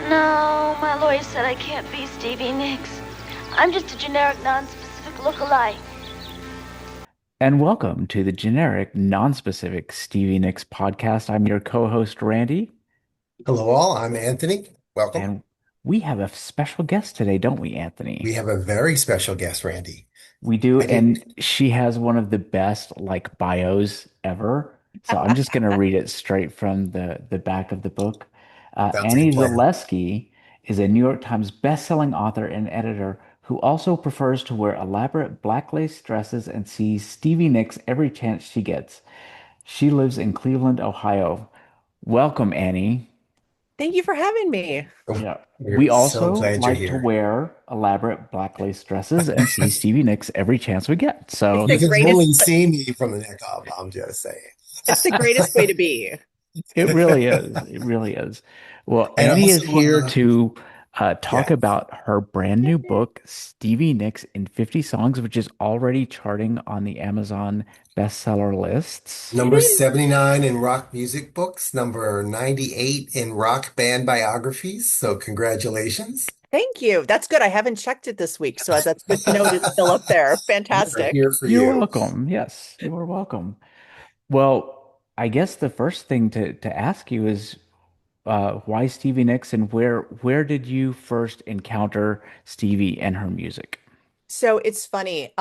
No, my lawyer said I can't be Stevie Nicks. I'm just a generic, non-specific look-alike. And welcome to the generic, non-specific Stevie Nicks podcast. I'm your co-host, Randy, Hello, all. I'm Anthony. Welcome. and we have a special guest today, don't we, We Anthony? have a very special guest, Randy. We do, I did. and she has one of the best bios ever. So I'm just going to read it straight from the back of the book. Sounds like a Annie plan. Zaleski is a New York Times best-selling author and editor who also prefers to wear elaborate black lace dresses and sees Stevie Nicks every chance she gets. She lives in Cleveland, Ohio. Welcome, Annie. Thank you for having me. Yeah. We We're so also glad you're like to here. wear elaborate black lace dresses and see Stevie Nicks every chance we get. It's So the You can greatest, only see me from the neck up. I'm just saying. it's the greatest way to be. it really is. It really is. Well, And Annie is also, here to talk yeah, about her brand new book, Stevie Nicks in 50 Songs, which is already charting on the Amazon bestseller lists. It number is. 79 in rock music books, number 98 in rock band biographies. So congratulations. Thank you. That's good. I haven't checked it this week, so that's good to know it's still up there. We're Fantastic. here for You're you. welcome. Yes, you are welcome. Well, I guess the first thing to ask you is why Stevie Nicks and where did you first encounter Stevie and her music? So it's funny.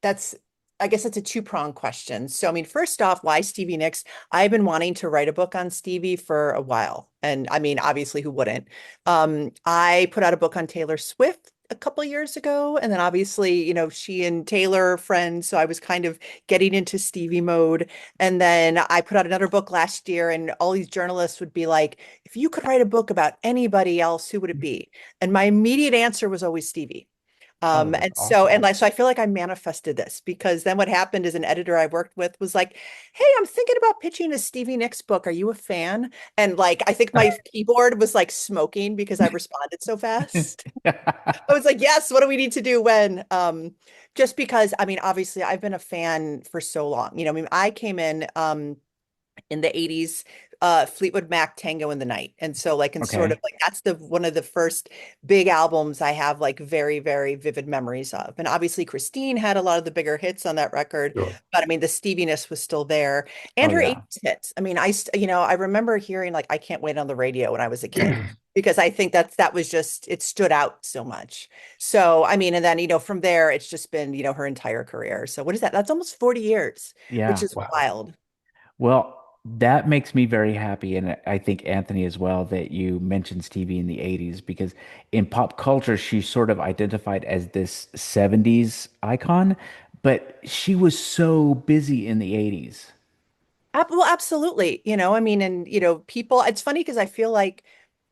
That's I guess it's a two-pronged question. So I mean, first off, why Stevie Nicks? I've been wanting to write a book on Stevie for a while. And I mean, obviously, who wouldn't? I put out a book on Taylor Swift a couple of years ago, and then obviously, she and Taylor are friends, so I was kind of getting into Stevie mode. And then I put out another book last year, and all these journalists would be like, if you could write a book about anybody else, who would it be? And my immediate answer was always Stevie. Oh, that's And so awesome. and like so I feel like I manifested this because then what happened is an editor I worked with was like, "Hey, I'm thinking about pitching a Stevie Nicks book. Are you a fan?" And like I think my keyboard was like smoking because I responded so fast. I was like, "Yes, what do we need to do when?" Just because I mean, obviously I've been a fan for so long. I mean, I came in the 80s, Fleetwood Mac Tango in the Night. And so like and sort of Okay. like that's the one of the first big albums I have like very, very vivid memories of. And obviously Christine had a lot of the bigger hits on that record, Sure. but I mean the steviness was still there and Oh her yeah. 80s hits. I mean, I remember hearing like I Can't Wait on the radio when I was a kid. Because I think that was just it stood out so much. So I mean, and then from there it's just been her entire career. So what is that? That's almost 40 years, which Yeah. is Wow. wild. Well, that makes me very happy, and I think Anthony as well, that you mentioned Stevie in the 80s because in pop culture, she's sort of identified as this 70s icon, but she was so busy in the 80s. Well, absolutely. I mean, and people. It's funny because I feel like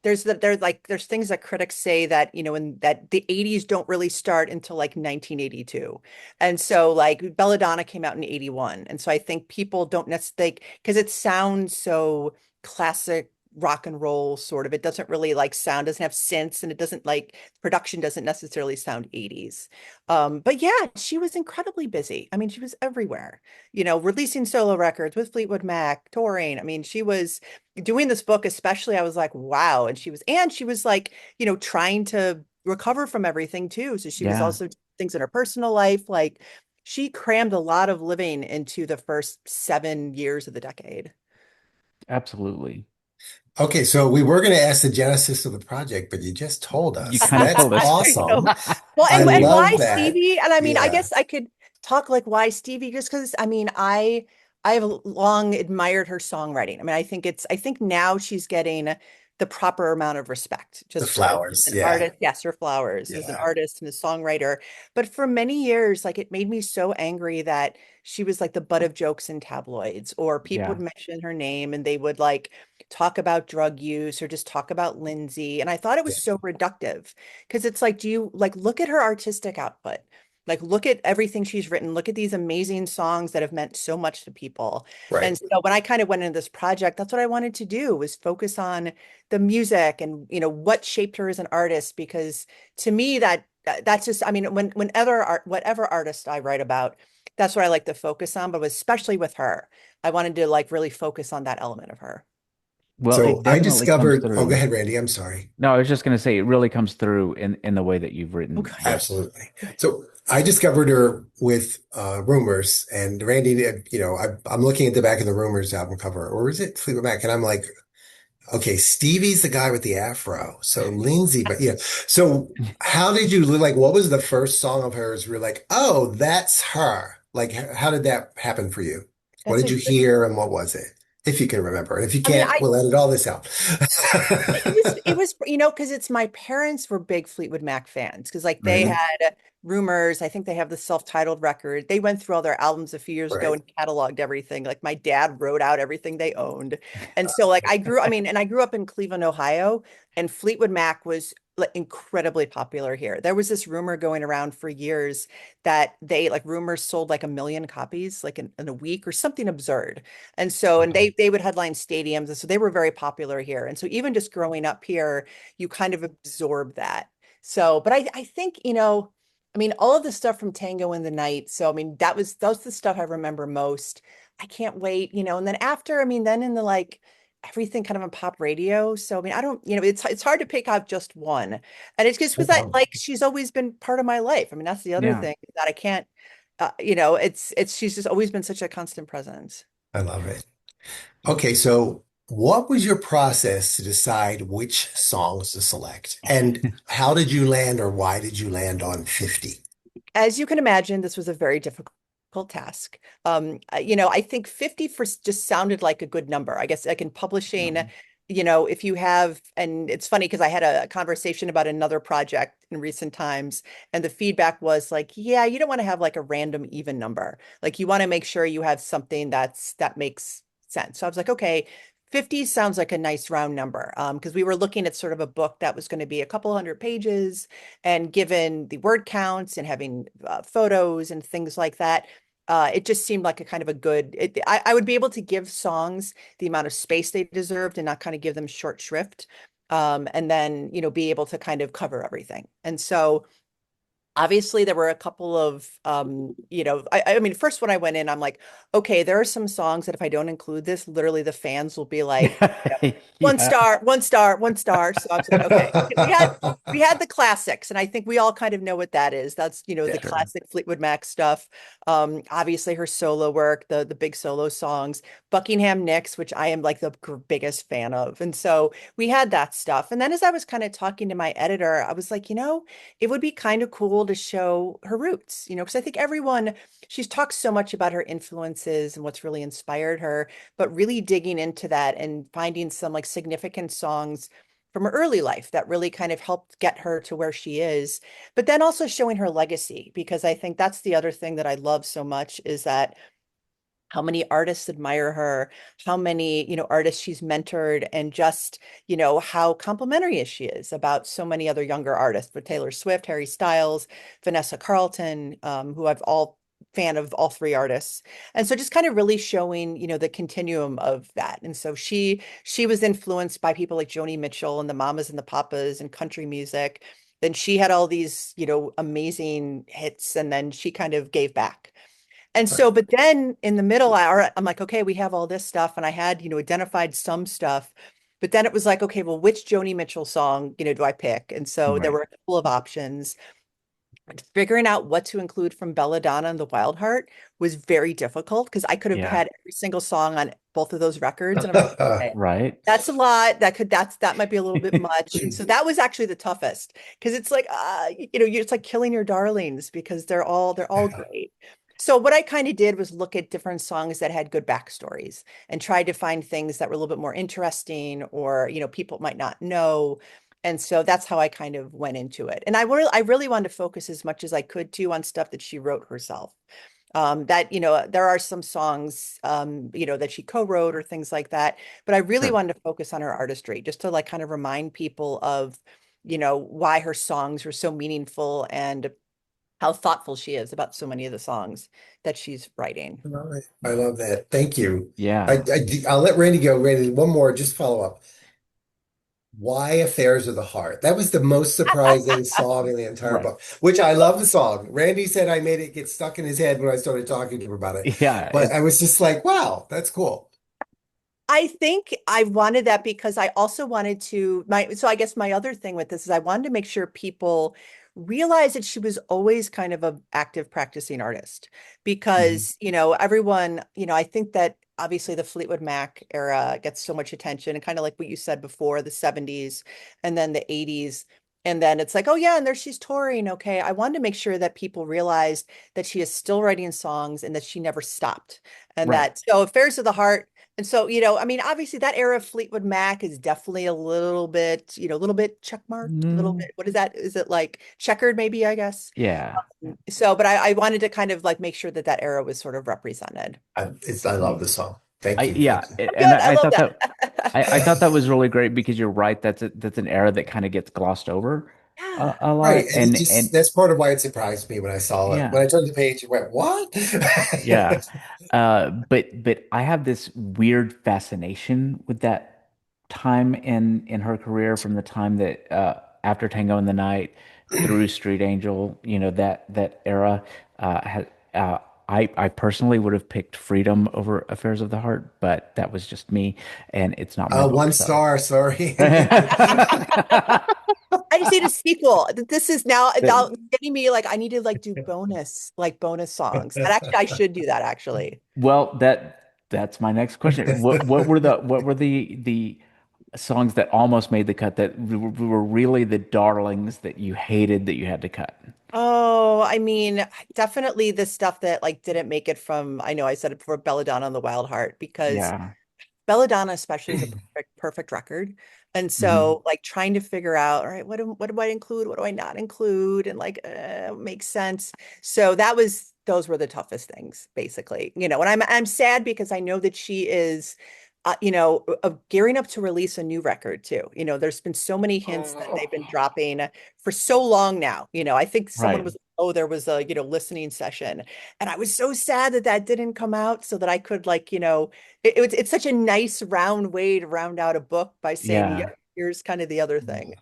there's things that critics say that in that the 80s don't really start until like 1982, and so like Belladonna came out in 81, and so I think people don't necessarily because it sounds so classic rock and roll sort of. It doesn't really like sound doesn't have synths, and it doesn't like production doesn't necessarily sound 80s. But yeah, she was incredibly busy. I mean, she was everywhere releasing solo records with Fleetwood Mac, touring. I mean, she was doing this book, especially, I was like, wow. And she was like, trying to recover from everything too. So she was Yeah, also doing things in her personal life. Like she crammed a lot of living into the first 7 years of the decade. absolutely. Okay, so we were going to ask the genesis of the project, but you just told You us. kind of That's told us. I know. awesome. Well, I and why love that. Stevie? And I mean, I Yeah. guess I could talk like why Stevie, just because I mean, I have long admired her songwriting. I mean, I think now she's getting the proper amount of respect, The just as flowers. an Yeah. artist. Yes, her flowers as an Yeah. artist and a songwriter. But for many years, like it made me so angry that she was like the butt of jokes in tabloids, or people Yeah, would mention her name and they would like talk about drug use or just talk about Lindsay. And I thought it was Yeah. so reductive because it's like, do you like look at her artistic output? Like, look at everything she's written. Look at these amazing songs that have meant so much to people. And Right. so when I kind of went into this project, that's what I wanted to do was focus on the music and, what shaped her as an artist. Because to me, that's just, I mean, whatever artist I write about, that's what I like to focus on. But especially with her, I wanted to like really focus on that element of her. Well, So it I definitely comes discovered, oh, go through. ahead, Randy. I'm sorry. No, I was just going to say it really comes through in the way that you've written Okay. this. Absolutely. So I discovered her with Rumors, and Randy, I'm looking at the back of the Rumors album cover, or is it Fleetwood Mac? And I'm like, okay, Stevie's the guy with the afro. So Lindsay, but yeah. So how did you like? What was the first song of hers? Where you're like, oh, that's her. Like, how did that happen for you? What That's did a you good, hear, and what was it? If you can remember, and if you I mean, can't, we'll edit all this out. it was, because it's my parents were big Fleetwood Mac fans because like they Really? had Rumors. I think they have the self-titled record. They went through all their albums a few years ago Right. and cataloged everything. Like my dad wrote out everything they owned. And so like I grew up in Cleveland, Ohio, and Fleetwood Mac was like incredibly popular here. There was this rumor going around for years that they like Rumors sold like 1 million copies like in a week or something absurd. And so, and Wow. they would headline stadiums. And so they were very popular here. And so even just growing up here, you kind of absorb that. So, but I think, I mean, all of the stuff from Tango in the Night. So, I mean, that was the stuff I remember most. I can't wait, and then after, I mean, then in the like everything kind of on pop radio. So, I mean, I don't, it's hard to pick out just one. And it's just No because I problem. like she's always been part of my life. I mean, that's the other Yeah. thing that I can't, it's she's just always been such a constant presence. I love it. Okay, so what was your process to decide which songs to select? And how did you land or why did you land on 50? As you can imagine, this was a very difficult task. I think 50 for just sounded like a good number. I guess like in publishing, Mhm. if you have, and it's funny because I had a conversation about another project in recent times, and the feedback was like, yeah, you don't want to have like a random even number. Like you want to make sure you have something that makes sense. So I was like, okay, 50 sounds like a nice round number. Because we were looking at sort of a book that was going to be a couple hundred pages, and given the word counts and having photos and things like that, it just seemed like a kind of a good. I would be able to give songs the amount of space they deserved and not kind of give them short shrift, and then be able to kind of cover everything. And so obviously there were a couple of I mean, first when I went in, I'm like, okay, there are some songs that if I don't include this, literally the fans will be like, one Yeah. star, one star, one star. So I was like, okay, we had the classics, and I think we all kind of know what that is. That's the Yeah. Sure. classic Fleetwood Mac stuff. Obviously her solo work, the big solo songs, Buckingham Nicks, which I am like the biggest fan of. And so we had that stuff. And then as I was kind of talking to my editor, I was like, it would be kind of cool to show her roots, because I think she's talked so much about her influences and what's really inspired her, but really digging into that and finding some like significant songs from her early life that really kind of helped get her to where she is. But then also showing her legacy, because I think that's the other thing that I love so much is that how many artists admire her, how many, artists she's mentored, and just, how complimentary she is about so many other younger artists, but Taylor Swift, Harry Styles, Vanessa Carlton, who I've all fan of all three artists. And so just kind of really showing, the continuum of that. And so she was influenced by people like Joni Mitchell and the Mamas and the Papas and country music. Then she had all these, amazing hits, and then she kind of gave back. And so, but then in the middle hour, I'm like, okay, we have all this stuff. And I had, identified some stuff. But then it was like, okay, well, which Joni Mitchell song, do I pick? And so there Right. were a couple of options. Figuring out what to include from Belladonna and the Wild Heart was very difficult because I could have Yeah. had every single song on both of those records. And I'm like, okay, Right. that's a lot. That might be a little bit much. And so that was actually the toughest because it's like it's like killing your darlings because they're all great. So what I kind of did was look at different songs that had good backstories and tried to find things that were a little bit more interesting or people might not know. And so that's how I kind of went into it. And I really wanted to focus as much as I could too on stuff that she wrote herself. That there are some songs that she co-wrote or things like that, but I really Sure. wanted to focus on her artistry just to like kind of remind people of why her songs were so meaningful and how thoughtful she is about so many of the songs that she's writing. All right. I love that. Thank you. Yeah. I'll let Randy go. Randy, one more, just follow up. Why Affairs of the Heart? That was the most surprising song in the entire Right. book, which I love the song. Randy said I made it get stuck in his head when I started talking to him about it. Yeah. But I was just like, wow, that's cool. I think I wanted that because I also wanted to so I guess my other thing with this is I wanted to make sure people realize that she was always kind of a active practicing artist Mhm. because, everyone, I think that obviously the Fleetwood Mac era gets so much attention and kind of like what you said before, the 70s and then the 80s. And then it's like, oh yeah, and there she's touring. Okay. I wanted to make sure that people realized that she is still writing songs and that she never stopped. And Right. that so Affairs of the Heart and so, I mean, obviously that era of Fleetwood Mac is definitely a little bit, a little bit check marked, a little Mm, bit. What is that? Is it like checkered, maybe, I guess? yeah. So, but I wanted to kind of like make sure that that era was sort of represented. I love the song. Thank you. Yeah, Thank you. and Good. I I love thought that I thought that that. was really great because you're right. That's an era that kind of gets glossed over Yeah. a Right. lot, And it and just, that's part of why it surprised me when I saw it. When yeah, I turned the page, it went, what? yeah. But I have this weird fascination with that time in her career from the time that after Tango in the Night through Street Angel, that era. Had I personally would have picked Freedom over Affairs of the Heart, but that was just me, and it's not my book, One so. star, sorry. I just need a sequel. This is now That- getting me like I need to like do bonus songs. And actually I should do that actually. well, that's my next question. What were the songs that almost made the cut that were really the darlings that you hated that you had to cut? Oh, I mean, definitely the stuff that like didn't make it from, I know I said it before, Belladonna on the Wild Heart, because Yeah. Belladonna especially is a perfect record. And Hmm. so like trying to figure out, all right, what do I include? What do I not include? And like makes sense. So those were the toughest things, basically. And I'm sad because I know that she is gearing up to release a new record too. There's been so many hints that they've been dropping for so long now. I think someone Right. was, oh, there was a, listening session. And I was so sad that that didn't come out so that I could like, it's such a nice round way to round out a book by saying, yeah, Yeah. here's kind of the other thing.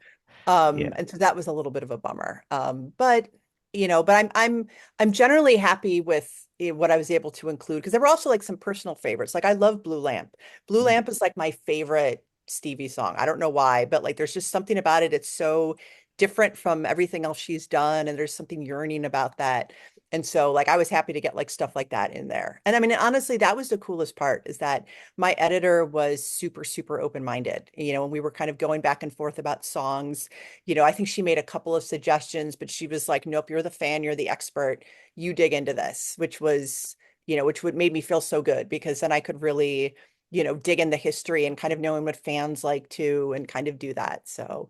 Yeah. And so that was a little bit of a bummer. But I'm generally happy with what I was able to include because there were also like some personal favorites. Like I love Blue Lamp. Blue Lamp is like my favorite Stevie song. I don't know why, but like there's just something about it. It's so different from everything else she's done, and there's something yearning about that. And so like I was happy to get like stuff like that in there. And I mean, honestly, that was the coolest part is that my editor was super, super open-minded. And we were kind of going back and forth about songs. I think she made a couple of suggestions, but she was like, nope, you're the fan, you're the expert. You dig into this, which would made me feel so good because then I could really, dig in the history and kind of knowing what fans like to and kind of do that. So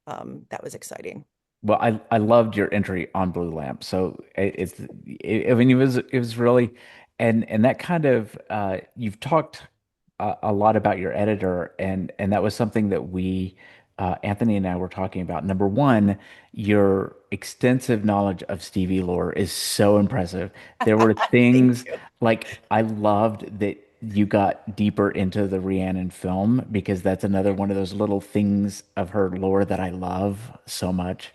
that was exciting. Well, I loved your entry on Blue Lamp. So I mean, it was really, and that kind of you've talked a lot about your editor, and that was something that Anthony and I were talking about. Number one, your extensive knowledge of Stevie lore is so impressive. There were Thank things you. like I loved that you got deeper into the Rhiannon film because that's another one of those little things of her lore that I love so much.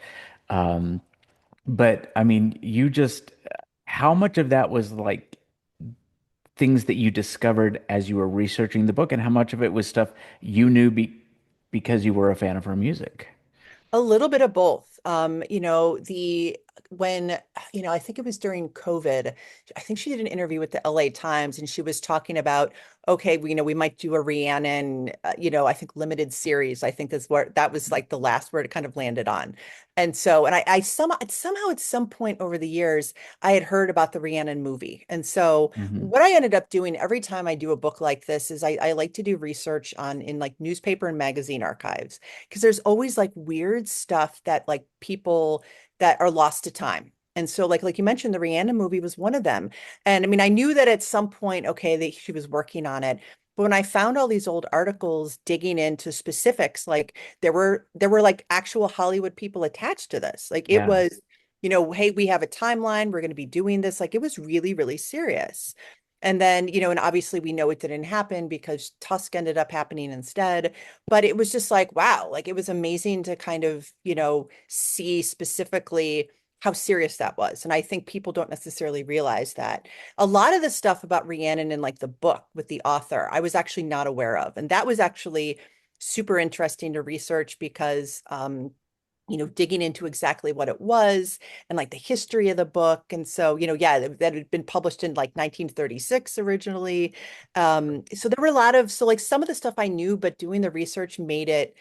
Um, but I mean, how much of that was like things that you discovered as you were researching the book, and how much of it was stuff you knew because you were a fan of her music? A little bit of both. The when, I think it was during COVID, I think she did an interview with the LA Times and she was talking about, okay, we might do a Rhiannon, I think limited series. I think that's where that was like the last word it kind of landed on. And so, and somehow at some point over the years, I had heard about the Rhiannon movie. And so Hmm. what I ended up doing every time I do a book like this is I like to do research in like newspaper and magazine archives because there's always like weird stuff that like people that are lost to time. And so like you mentioned, the Rihanna movie was one of them. And I mean, I knew that at some point, okay, that she was working on it. But when I found all these old articles digging into specifics, like there were like actual Hollywood people attached to this. Like it Yeah. was, hey, we have a timeline, we're going to be doing this. Like it was really, really serious. And then, and obviously we know it didn't happen because Tusk ended up happening instead. But it was just like, wow, like it was amazing to kind of, see specifically how serious that was. And I think people don't necessarily realize that. A lot of the stuff about Rhiannon in like the book with the author, I was actually not aware of. And that was actually super interesting to research because digging into exactly what it was and like the history of the book. And so, yeah, that had been published in like 1936 originally. So there were a lot of, so like some of the stuff I knew, but doing the research made it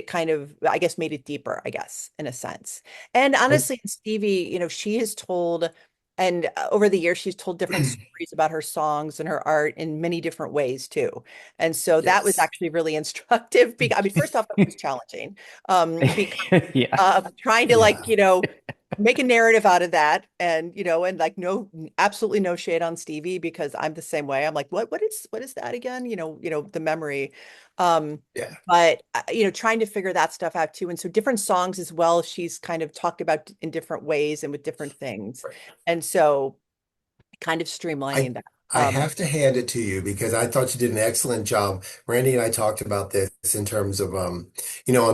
kind of, I guess, made it deeper, I guess, in a sense. And honestly, Stevie, she has told, and over the years, she's told different stories about her songs and her art in many different ways too. And so that was Yes. actually really instructive because, I mean, first off, it was challenging because Yeah. trying to like, Yeah. make a narrative out of that and like no, absolutely no shade on Stevie because I'm the same way. I'm like, what is that again? The memory. Um, Yeah. but trying to figure that stuff out too. And so different songs as well, she's kind of talked about in different ways and with different things. Right. And so kind of I streamlining that. I have to hand it to you because I thought you did an excellent job. Randy and I talked about this in terms of on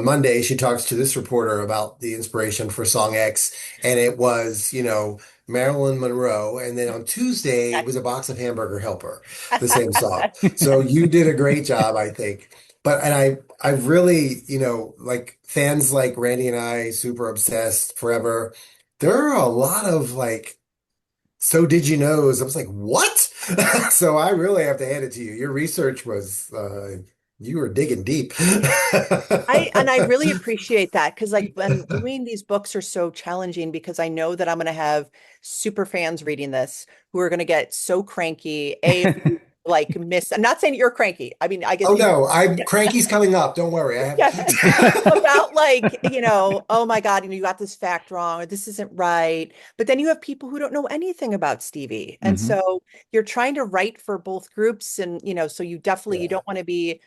Monday she talks to this reporter about the inspiration for Song X, and it was, Marilyn Monroe, and then on Tuesday it was a box of Hamburger Helper, the same song. So you did a great job, I think. But and I really, like fans like Randy and I, super obsessed forever. There are a lot of like so did you knows? I was like, what? So I really have to hand it to you. Your research was, you were digging deep. I really appreciate that because like when doing these books are so challenging because I know that I'm going to have super fans reading this who are going to get so cranky. If you like miss, I'm not saying you're cranky. I mean, I guess Oh people, no, I'm Cranky's coming up. Don't worry. I yeah, about have. like, oh my God, you got this fact wrong or this isn't right. But then you have people who don't know anything about Stevie. And Hmm. so you're trying to write for both groups and, so you Yeah. don't want to be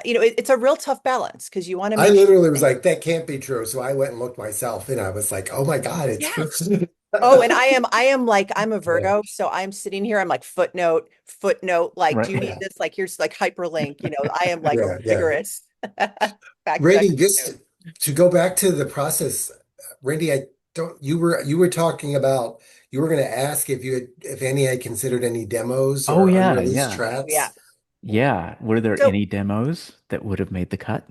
it's a real tough balance because you want to I make sure. literally was like, that can't be true. So I went and looked myself and I was like, oh my God, it's Yeah. true. Oh, and I am like, I'm a Yeah. Virgo. So I'm sitting here, I'm like footnote, like, do you need Right. Yeah. this? Like, here's like hyperlink, I am like Yeah. Yeah. rigorous fact check. Randy, just to go back to the process, Randy, I don't, you were talking about, you were going to ask if Annie had considered any demos Oh or yeah, unreleased yeah. Yeah. tracks. Yeah. Were there So any demos that would have made the cut?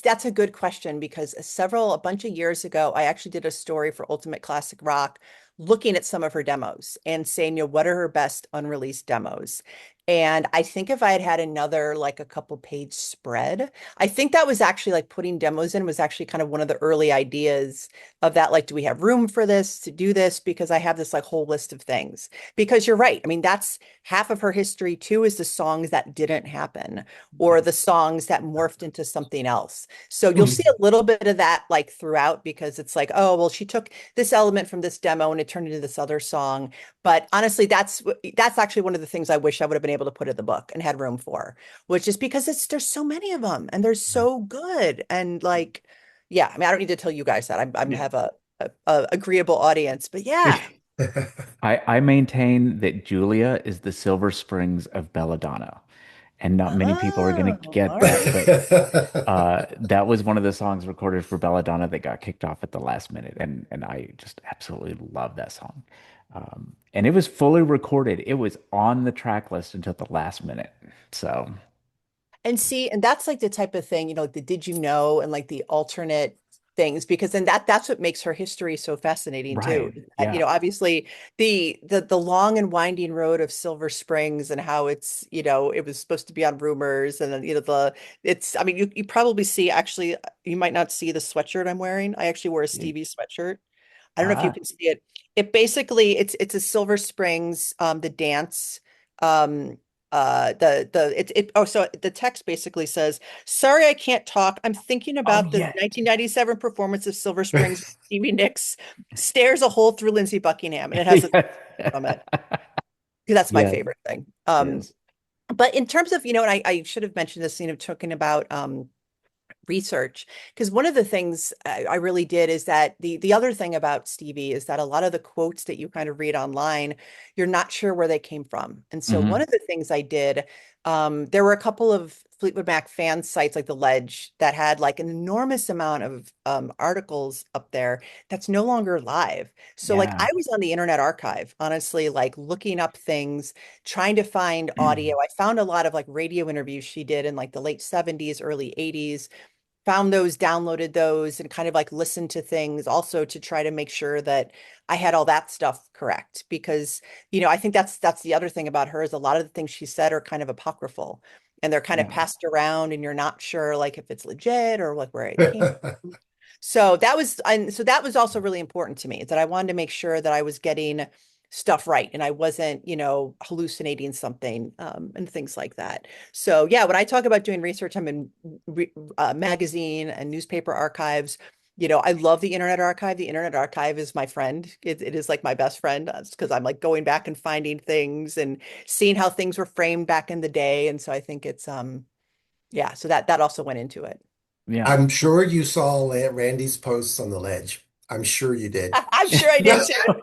that's a good question because a bunch of years ago, I actually did a story for Ultimate Classic Rock looking at some of her demos and saying, what are her best unreleased demos? And I think if I had had another like a couple page spread, I think that was actually like putting demos in was actually kind of one of the early ideas of that. Like, do we have room for this to do this? Because I have this like whole list of things. Because you're right. I mean, that's half of her history too, is the songs that didn't happen or the songs that morphed into something else. So you'll see a little bit of that like throughout because it's like, oh, well, she took this element from this demo and it turned into this other song. But honestly, that's actually one of the things I wish I would have been able to put in the book and had room for, which is because there's so many of them and they're so good. And like, yeah, I mean, I don't need to tell you guys that I'm Yeah. have a agreeable audience, but yeah. I maintain that Julia is the Silver Springs of Belladonna, and not many people are going to Oh, get all that, right. but that was one of the songs recorded for Belladonna that got kicked off at the last minute, and I just absolutely love that song. And it was fully recorded. It was on the track list until the last minute. So, And see, and that's like the type of thing, like the did you know and like the alternate things, because then that's what makes her history so fascinating too. right. Yeah. Obviously the long and winding road of Silver Springs and how it's, it was supposed to be on Rumors and then, I mean, you probably see actually, you might not see the sweatshirt I'm wearing. I actually wear a Yeah. Stevie sweatshirt. I don't know if you Ah, can see it. It basically it's a Silver Springs the dance so the text basically says, "Sorry I can't talk. I'm thinking oh about the yeah. 1997 performance of Silver Springs. Stevie Nicks stares a hole through Lindsey Buckingham," and it has a Yes. from it. That's my Yes. favorite thing. Yes. But in terms of, and I should have mentioned this, talking about research, because one of the things I really did is that the other thing about Stevie is that a lot of the quotes that you kind of read online, you're not sure where they came from. And so one Hmm. of the things I did, there were a couple of Fleetwood Mac fan sites like The Ledge that had like an enormous amount of articles up there that's no longer live. So like I Yeah. was on the Internet Archive, honestly, like looking up things, trying to find audio. I found a lot of like radio interviews she did in like the late 70s, early 80s, found those, downloaded those, and kind of like listened to things also to try to make sure that I had all that stuff correct. Because, I think that's the other thing about her is a lot of the things she said are kind of apocryphal and they're kind of Yeah. passed around and you're not sure like if it's legit or like where it came. So that was also really important to me is that I wanted to make sure that I was getting stuff right and I wasn't, hallucinating something and things like that. So yeah, when I talk about doing research, I'm in magazine and newspaper archives. I love the Internet Archive. The Internet Archive is my friend. It is like my best friend because I'm like going back and finding things and seeing how things were framed back in the day. And so I think it's yeah, so that also went into it. Yeah. I'm sure you saw Randy's posts on the ledge. I'm sure you did. I'm sure I did too.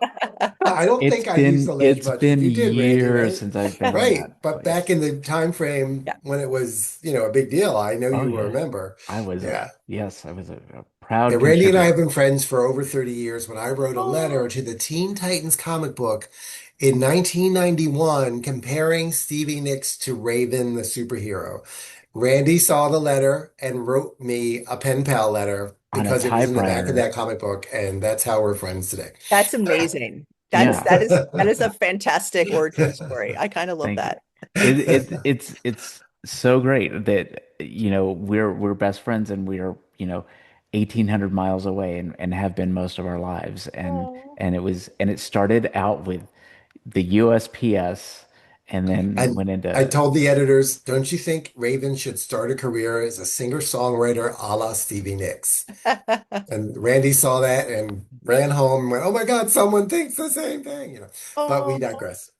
I don't think I used the ledge It's much, but been you did, Randy, years right? since I've been in Right. that But back place. in the time frame Yeah. when it was, a big deal, I know Oh you will yeah. remember. I was Yeah. yes, I was a Yeah, proud Randy and I have contributor. been friends for over 30 years. When I wrote a Oh, letter to the Teen Titans comic book in 1991 comparing Stevie Nicks to Raven the superhero, Randy saw the letter and wrote me a pen pal letter On a because it was in the back of typewriter. that comic book, and that's how we're friends today. that's amazing. That's Yeah. that is that is a fantastic origin story. I kind of love Thank you. that. It's so great that we're best friends and we are 1,800 miles away and have been most of our lives Oh. and it started out with the USPS and then And went I into told the editors, don't you think Raven should start a career as a singer-songwriter a la Stevie Nicks? And Randy saw that and ran home and went, "Oh my God, someone thinks the same thing." But we Oh, digress.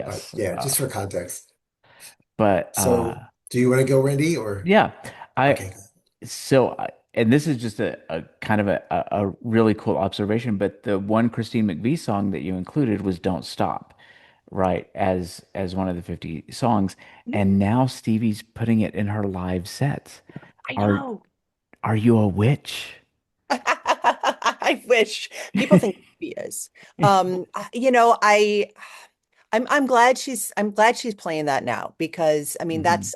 But yes yeah, just for context. but So, do you want to go, Randy, or yeah I okay? and this is just a kind of a really cool observation, but the one Christine McVie song that you included was Don't Stop, right, as one of the 50 songs. And mm, now Stevie's putting it in her live sets. I Are know. are you a witch? I wish people think he is. I'm glad she's playing that now because I mean Hmm. that's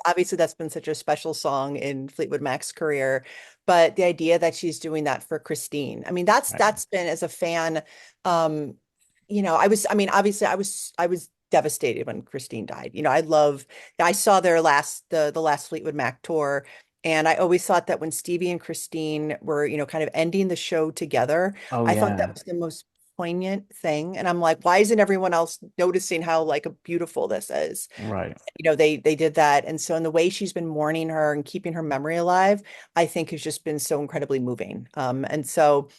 been such a special song in Fleetwood Mac's career. But the idea that she's doing that for Christine, I mean Right. that's been as a fan, um, I mean obviously I was devastated when Christine died. I saw the last Fleetwood Mac tour. And I always thought that when Stevie and Christine were, kind of ending the show together, Oh I thought that yeah. was the most poignant thing. And I'm like, why isn't everyone else noticing how like beautiful this is? Right. They did that. And so in the way she's been mourning her and keeping her memory alive, I think has just been so incredibly moving. And so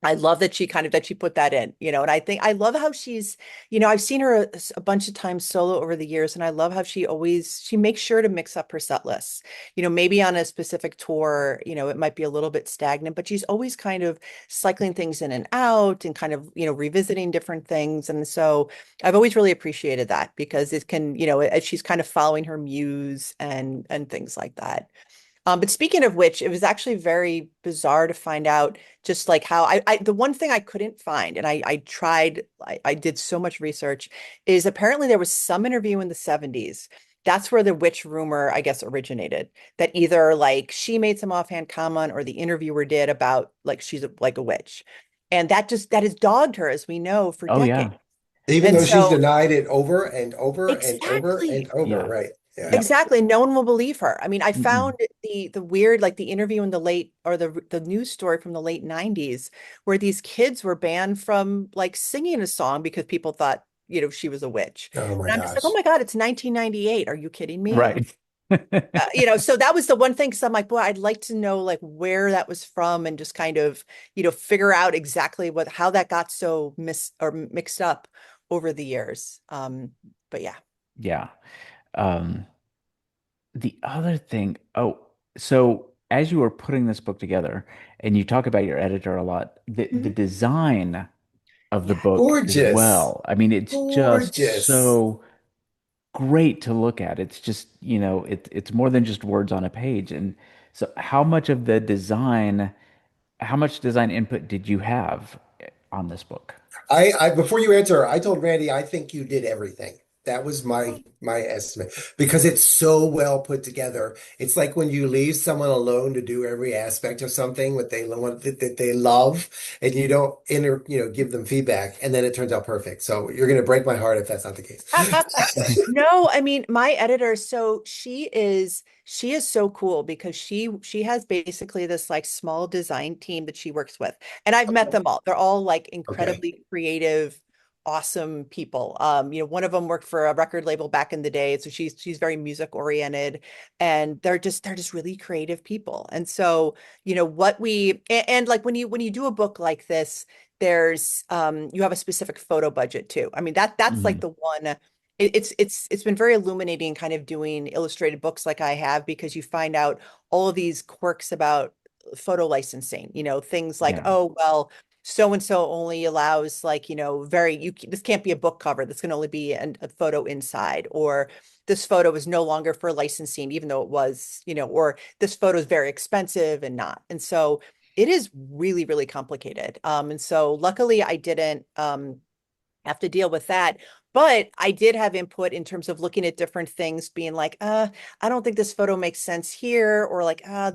I love that she put that in, and I think I love how I've seen her a bunch of times solo over the years, and I love how she makes sure to mix up her set lists. Maybe on a specific tour, it might be a little bit stagnant, but she's always kind of cycling things in and out and kind of, revisiting different things. And so I've always really appreciated that because it can, as she's kind of following her muse and things like that. But speaking of which, it was actually very bizarre to find out just like how the one thing I couldn't find, and I tried, I did so much research, is apparently there was some interview in the 70s. That's where the witch rumor, I guess, originated. That either like she made some offhand comment or the interviewer did about like she's like a witch. And that has dogged her, as we know, for Oh yeah. decades. Even And though she's so denied it over and over and over and exactly. over, Yeah. right? Yeah. Yeah. Exactly. No one will believe her. I mean, I found Mm-mm. the weird, like the interview in the late or the news story from the late 90s where these kids were banned from like singing a song because people thought, she was a witch. Oh my And I'm just like, oh gosh. my God, it's 1998. Are you kidding me? Right. So that was the one thing. So I'm like, boy, I'd like to know like where that was from and just kind of, figure out exactly how that got so mixed up over the years. But yeah. Yeah. Um, the other thing, so as you were putting this book together, and you talk about your editor a lot, the Mhm. design of the Yeah. book as Gorgeous. well. I mean, it's just Gorgeous. so great to look at. It's just, it's more than just words on a page. And so how much design input did you have on this book? I before you answer, I told Randy I think you did everything. That was my estimate because it's so well put together. It's like when you leave someone alone to do every aspect of something what they want that they love, and you don't give them feedback, and then it turns out perfect. So you're gonna break my heart if that's not the case. No, I mean my editor, so she is so cool because she has basically this like small design team that she works with. And I've met them all. They're all like Okay. incredibly creative, awesome people. One of them worked for a record label back in the day, so she's very music oriented, and they're just really creative people. And so, and like when you do a book like this, there's you have a specific photo budget too. I mean that's like Mhm. the one it's been very illuminating kind of doing illustrated books like I have because you find out all of these quirks about photo licensing, things like, Yeah. oh, well, so and so only allows like, this can't be a book cover. This can only be a photo inside, or this photo is no longer for licensing, even though it was, or this photo is very expensive and not. And so it is really, really complicated. And so luckily I didn't have to deal with that. But I did have input in terms of looking at different things, being like, I don't think this photo makes sense here, or like, I'm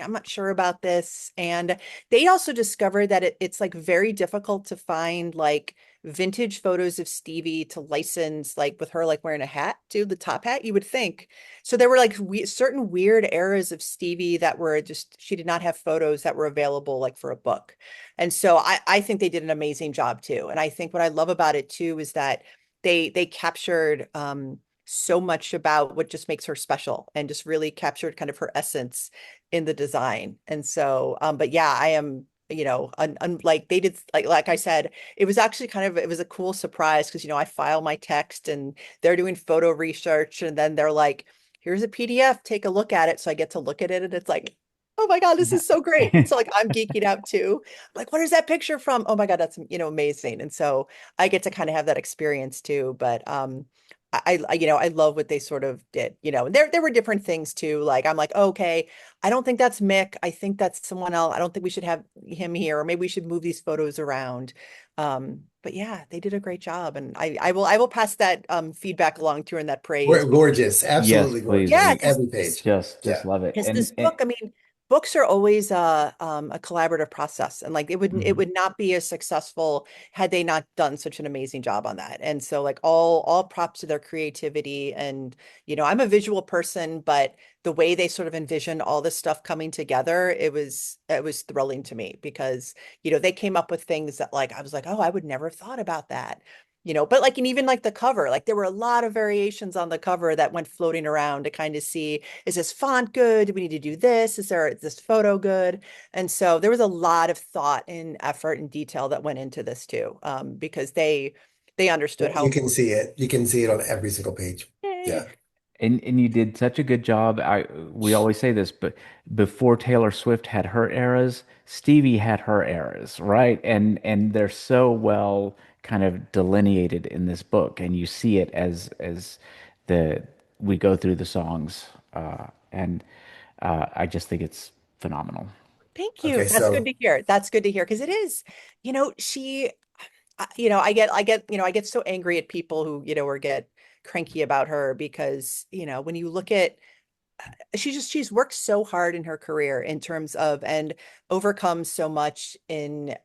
not sure about this. And they also discovered that it's like very difficult to find like vintage photos of Stevie to license, like with her like wearing a hat, too, the top hat, you would think. So there were like certain weird eras of Stevie that were just, she did not have photos that were available like for a book. And so I think they did an amazing job too. And I think what I love about it too is that they captured so much about what just makes her special and just really captured kind of her essence in the design. And so, but yeah, I am, like they did, like I said, it was actually it was a cool surprise because, I file my text and they're doing photo research and then they're like, here's a PDF, take a look at it. So I get to look at it and it's like, oh my God, this is so great. And so like I'm geeking out too. Like, what is that picture from? Oh my God, that's amazing. And so I get to kind of have that experience too. But I love what they sort of did, and there were different things too. Like I'm like, oh, okay, I don't think that's Mick. I think that's someone else. I don't think we should have him here, or maybe we should move these photos around. But yeah, they did a great job. And I will pass that feedback along to her and that praise. Gorgeous, Yes, absolutely please. Yeah, gorgeous. because Every page. Just Yeah. love it. because And, this book, I mean, books are always a collaborative process, and like it mhm. would not be as successful had they not done such an amazing job on that. And so, like all props to their creativity. And I'm a visual person, but the way they sort of envisioned all this stuff coming together, it was thrilling to me because they came up with things that like I was like, oh, I would never have thought about that. But like, and even like the cover, like there were a lot of variations on the cover that went floating around to kind of see, is this font good? Do we need to do this? Is this photo good? And so there was a lot of thought and effort and detail that went into this too, because they understood how You can important. see it. You can see it on every single page. Yay. Yeah. And you did such a good job. We always say this, but before Taylor Swift had her eras, Stevie had her eras, right? And they're so well kind of delineated in this book, and you see it as the we go through the songs, and I just think it's phenomenal. Thank you. Okay, That's good so to hear. That's good to hear because it is, she, I get so angry at people who, or get cranky about her because, when you look at she's worked so hard in her career in terms of and overcome so much in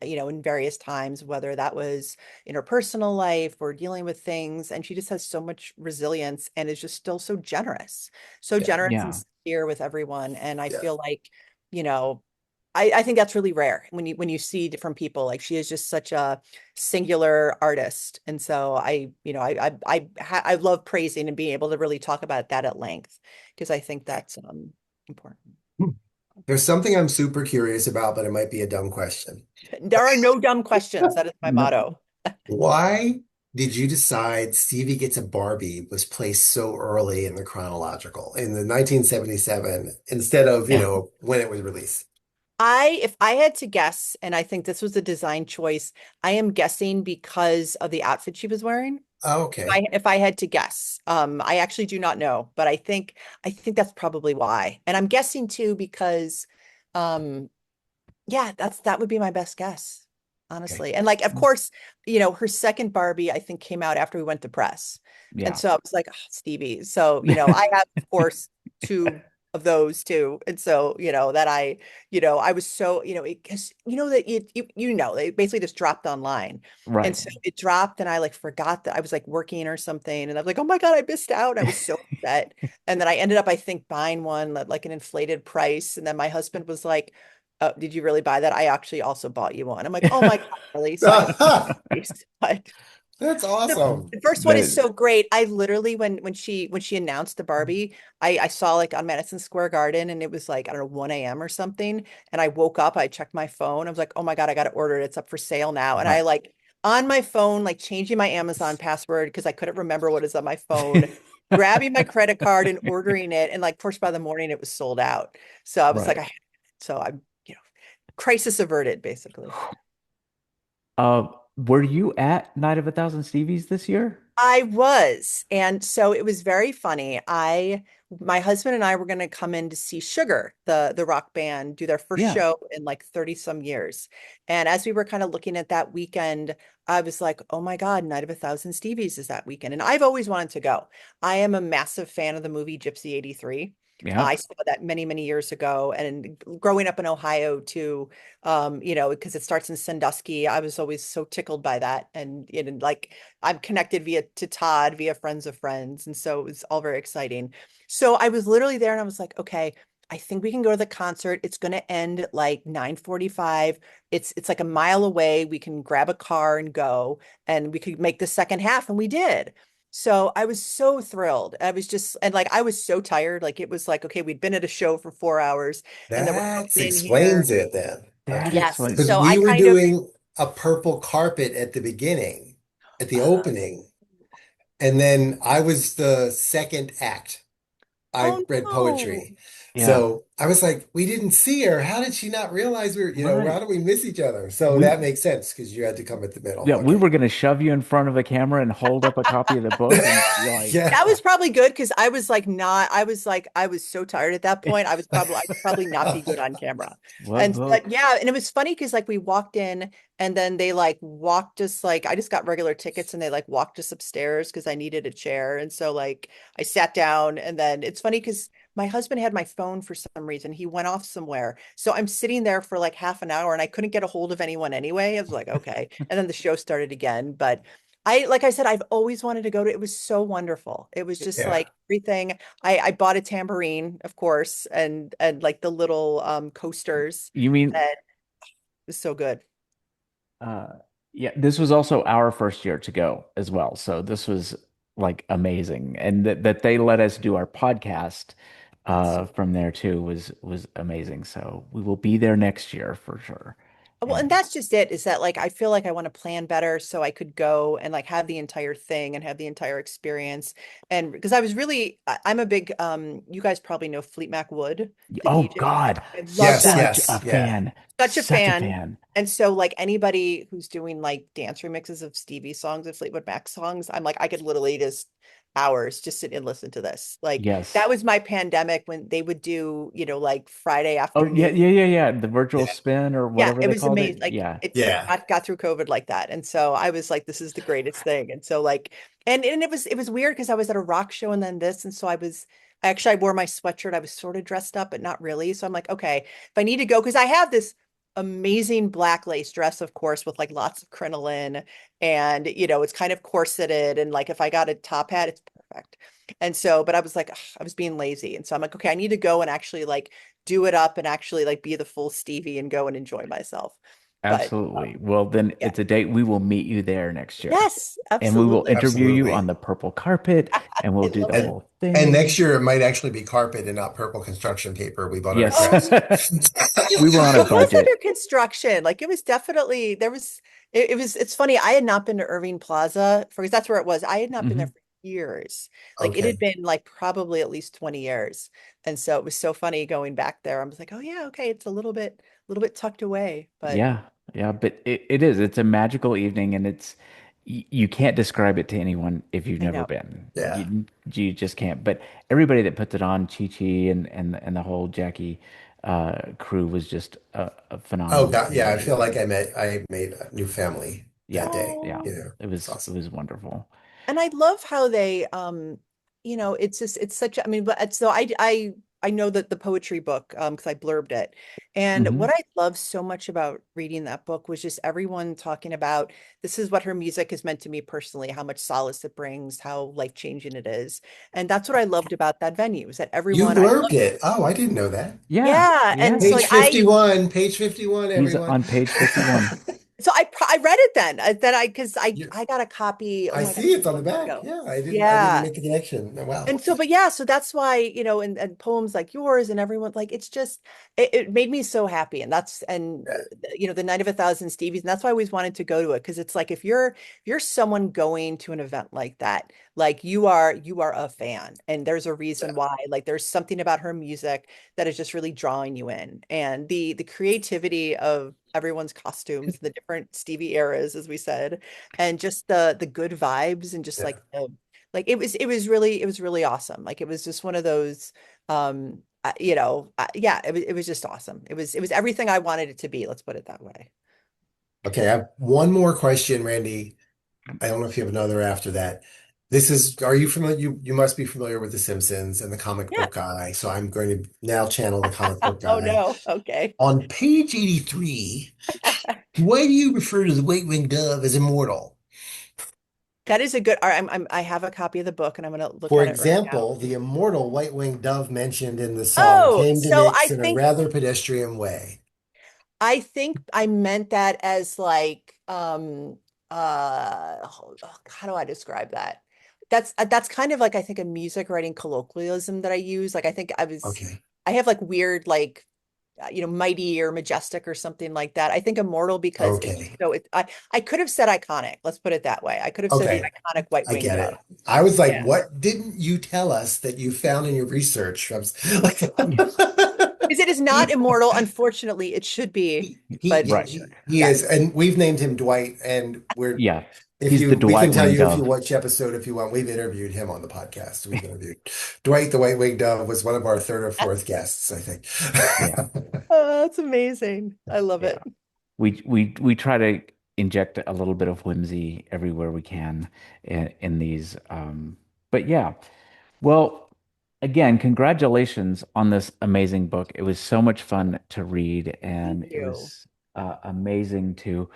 various times, whether that was in her personal life or dealing with things, and she just has so much resilience and is just still so yeah, generous and Yeah. sincere with everyone. And I yeah. feel like, you know I think that's really rare when you see different people. Like she is just such a singular artist, and so I love praising and being able to really talk about that at length because I think that's important. There's something I'm super curious about, but it might be a dumb question. There are no dumb questions. That is my No. motto. Why did you decide Stevie Gets a Barbie was placed so early in the chronological in the 1977 instead of, when it was released? If I had to guess, and I think this was a design choice, I am guessing because of the outfit she was wearing. Oh, okay. If I had to guess. I actually do not know, but I think that's probably why. And I'm guessing too because um yeah, that would be my best guess, Okay. honestly. And like of course, her second Barbie I think came out after we went to press. And Yeah. so I was like, oh, Stevie. So, I have of course two of those too. And so, that I was so, because that they basically just dropped online. And Right. so it dropped and I like forgot that I was like working or something. And I was like, oh my God, I missed out. I was so upset. And then I ended up, I think, buying one at like an inflated price. And then my husband was like, oh, did you really buy that? I actually also bought you one. I'm like, oh my God, really? So I hope but That's the, awesome. the first one is That so great. I literally when she announced the Barbie, I saw like on Madison Square Garden and it was like, I don't know, 1 a.m. or something. And I woke up, I checked my phone. I was like, oh my God, I gotta order it. It's up for sale now. And right. I like on my phone, like changing my Amazon password because I couldn't remember what is on my phone, grabbing my credit card and ordering it. And like, of course, by the morning it was sold out. So I was like, Right. so I'm, crisis averted, basically. Were you at Night of a Thousand Stevies this year? I was. And so it was very funny. My husband and I were going to come in to see Sugar, the rock band, do their first Yeah. show in like 30 some years. And as we were kind of looking at that weekend, I was like, oh my God, Night of a Thousand Stevies is that weekend. And I've always wanted to go. I am a massive fan of the movie Gypsy 83. Yeah. I saw that many, many years ago. And growing up in Ohio too, because it starts in Sandusky, I was always so tickled by that. And like, I'm connected via to Todd via friends of friends. And so it was all very exciting. So I was literally there and I was like, okay, I think we can go to the concert. It's going to end at like 9:45. It's like a mile away. We can grab a car and go and we could make the second half and we did. So I was so thrilled. I was just and like I was so tired. Like it was like, okay, we'd been at a show for 4 hours and then we're That coming in here. explains it then. That Okay. Yes. explains. Because So we I were kind of doing a purple carpet at the beginning, at the uh, opening, and then I was the second act. I oh read no. poetry. Yeah. So I was like, we didn't see her. How did she not realize how Right. did we miss each other? So We that makes sense because you had to come at the middle. yeah, we Okay. were gonna shove you in front of a camera and hold up a copy of the book and you're like, Yeah. That was probably good because I was like not I was so tired at that point. I would probably not be good on camera. what And but book? yeah, and it was funny because like we walked in and then they like walked us like I just got regular tickets and they like walked us upstairs because I needed a chair. And so like I sat down and then it's funny because my husband had my phone for some reason. He went off somewhere. So I'm sitting there for like half an hour and I couldn't get a hold of anyone anyway. I was like, okay. And then the show started again. But like I said, I've always wanted to go to. It was so wonderful. It was just Yeah. like everything. I bought a tambourine, of course, and like the little coasters, You mean and it was so good. uh yeah, this was also our first year to go as well. So this was like amazing. And that they let us do our podcast That's so from there too was amazing. So we will be there next year for sure. well, and And that's just it, is that like I feel like I want to plan better so I could go and like have the entire thing and have the entire experience. And because I was really I'm a big you guys probably know Fleet Mac Wood, the oh DJ. God, I love Yes, that. such a yes, yeah. fan. Such a Such a fan. fan. And so like anybody who's doing like dance remixes of Stevie songs and Fleetwood Mac songs, I'm like, I could literally just hours just sit and listen to this. Like that Yes. was my pandemic when they would do, like Friday Oh yeah, afternoon. yeah, yeah, yeah. The virtual Yeah. spin or Yeah, whatever it they was called amazing. it. Like Yeah. it Yeah. got through COVID like that. And so I was like, this is the greatest thing. And so like, and it was weird because I was at a rock show and then this. And so I wore my sweatshirt. I was sort of dressed up, but not really. So I'm like, okay, if I need to go, because I have this amazing black lace dress, of course, with like lots of crinoline and it's kind of corseted. And like if I got a top hat, it's perfect. And so, but I was like, ugh, I was being lazy. And so I'm like, okay, I need to go and actually like do it up and actually like be the full Stevie and go and enjoy myself. But Absolutely. Well, then yeah, it's a date. We will meet you there next year. yes, And we will absolutely. interview you on Absolutely. the purple carpet and we'll I do love the it. And whole and next thing. year it might actually be carpet and not purple construction paper we bought at a Yes. Oh, friend's. We were on a it was under budget. construction. Like it was definitely there was it's funny. I had not been to Irving Plaza because that's where it was. I had not been there Hmm. for years. Like it had Okay. been like probably at least 20 years. And so it was so funny going back there. I was like, oh yeah, okay, it's a little bit tucked away, but Yeah. Yeah. But it is. It's a magical evening and it's, you can't describe it to anyone if you've I never know. been. Yeah. You just can't. But everybody that puts it on, Chi Chi and the whole Jackie crew was just Oh phenomenal. God, yeah. I And feel like I made a new family that yeah, day. yeah, Oh. It's it awesome. was wonderful. And I love how they, it's just, it's such, I mean, but so I know that the poetry book, because I blurbed it. And Hmm. what I love so much about reading that book was just everyone talking about this is what her music has meant to me personally, how much solace it brings, how life-changing it is. And that's what I loved about that venue, is that You everyone I blurbed love, it. Oh, I didn't know that. Yeah, yeah. And so yeah. like Page 51, He's everyone. on page 51. I read it then, that because You, I got a copy, oh I my God, see it's on the months back. ago. Yeah, I didn't Yeah. make the connection. Oh, wow. And so, but yeah, so that's why, and poems like yours and everyone, like, it's just, it made me so happy. And the Night of a Thousand Stevies. And that's why I always wanted to go to it. Cause it's like, if you're someone going to an event like that, like you are a fan and there's a reason why, like, there's something about her music that is just really drawing you in. And the creativity of everyone's costumes, the different Stevie eras, as we said, and just the good vibes and just Yeah. it was really awesome. Like it was just one of those yeah, it was just awesome. It was everything I wanted it to be. Let's put it that way. Okay, I have one more question, Randy. I don't know if you have another after that. Are you familiar? You must be familiar with The Simpsons and the comic Yeah. book guy. So I'm going to now channel the comic book Oh guy. no. Okay. On page 83, why do you refer to the white-winged dove as immortal? That is a good. All right, I have a copy of the book and I'm gonna look For at it right now. example, the immortal white-winged dove mentioned in the song Oh, came to so Nicks in a rather pedestrian way. I think I meant that as like how do I describe that? That's kind of like I think a music writing colloquialism that I use. Like Okay. I have like weird like mighty or majestic or something like that. I think immortal because it's Okay. so it I could have said iconic. Let's put it that way. I could have said the Okay. iconic white I winged get dove. it. I was like, Yeah. what didn't you tell us that you found in your research? I was like, Because it is not immortal. Unfortunately, it should be, but Right. he yeah. is, and we've named him Dwight, and Yeah. if He's the we can Dwight tell Wing you if you Dove. watch episode if you want, we've interviewed him on the podcast. We've interviewed Dwight the White Winged Dove was one of our third or fourth guests, I Yeah. think. Oh, that's amazing. I love Yeah. it. We try to inject a little bit of whimsy everywhere we can in these. But yeah. Well, again, congratulations on this amazing book. It was so much fun to read, Thank and it you. was amazing to.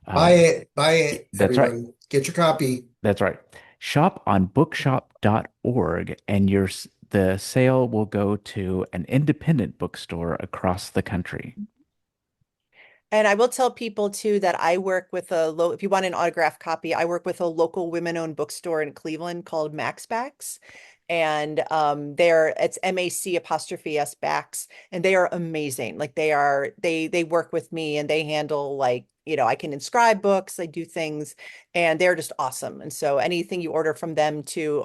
Uh, Buy it, that's right. everyone. Get your copy. That's right. Shop on bookshop.org, and the sale will go to an independent bookstore across the country. And I will tell people too that I work with if you want an autographed copy, I work with a local women-owned bookstore in Cleveland called Max Backs. And it's MAC apostrophe S Backs, and they are amazing. Like they work with me and they handle like, I can inscribe books, I do things, and they're just awesome. And so anything you order from them too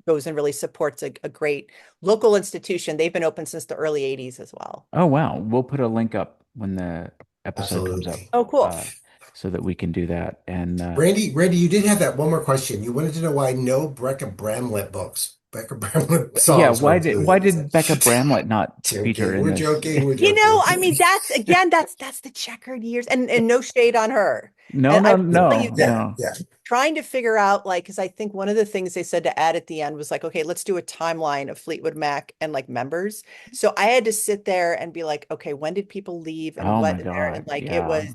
goes and really supports a great local institution. They've been open since the early 80s as well. Oh, wow. We'll put a link up when the episode comes up Absolutely. Oh, cool. so that we can do that. And Randy, you did have that one more question. You wanted to know why no Becca Bramlett books, Becca Bramlett yeah, songs were included why in this. did Becca Bramlett not feature Joking. in We're this? joking. We're I joking. mean, that's the checkered years, and no shade on her. No, And I no, will tell you no, that Yeah, no. yeah. trying to figure out like, because I think one of the things they said to add at the end was like, okay, let's do a timeline of Fleetwood Mac and like members. So I had to sit there and be like, okay, when did people leave and Oh what my in there? God. And like it Yeah. was,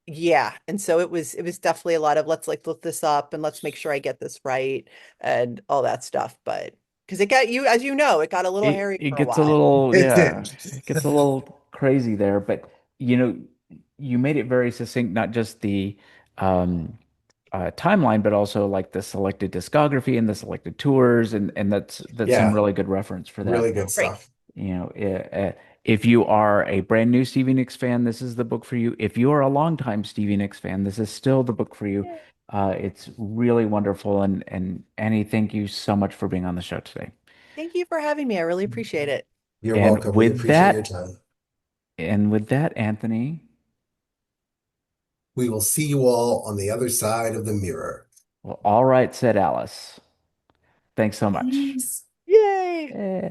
yeah. And so it was definitely a lot of let's like look this up and let's make sure I get this right and all that stuff. But because it got you, as you know, it got a little hairy It for a gets a while. little, It yeah, did. it gets a little crazy there, but you know, you made it very succinct, not just the um timeline, but also like the selected discography and the selected tours, and that's some Yeah, really good reference for that. really good Great. stuff. You know, if you are a brand new Stevie Nicks fan, this is the book for you. If you are a longtime Stevie Nicks fan, this is still the book for you. Yeah. It's really wonderful, and Annie, thank you so much for being on the show today. Thank you for having me. I really appreciate it. You're And welcome. We with appreciate your that, time. Anthony, We will see you all on the other side of the mirror. Well, all right, said Alice. Thanks so much. Peace. Yay. Eh,